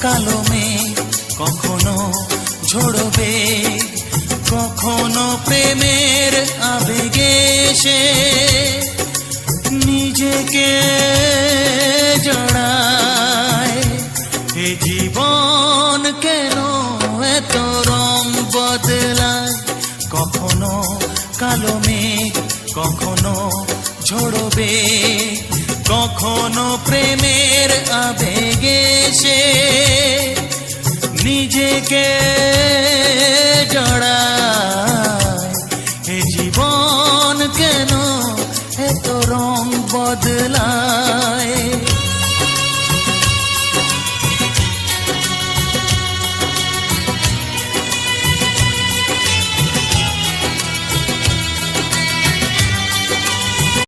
কালো মেঘ কখনো ঝরবে, কখনো প্রেমের আবেগে সে নিজেকে জড়ায়। এ জীবন কেন এত রং বদলায়, কখনো কালো মেঘ কখনো ঝরবে, কখনো প্রেমের আবেগে সে নিজেকে জড়ায়। এ জীবন কেন এত রং বদলায়।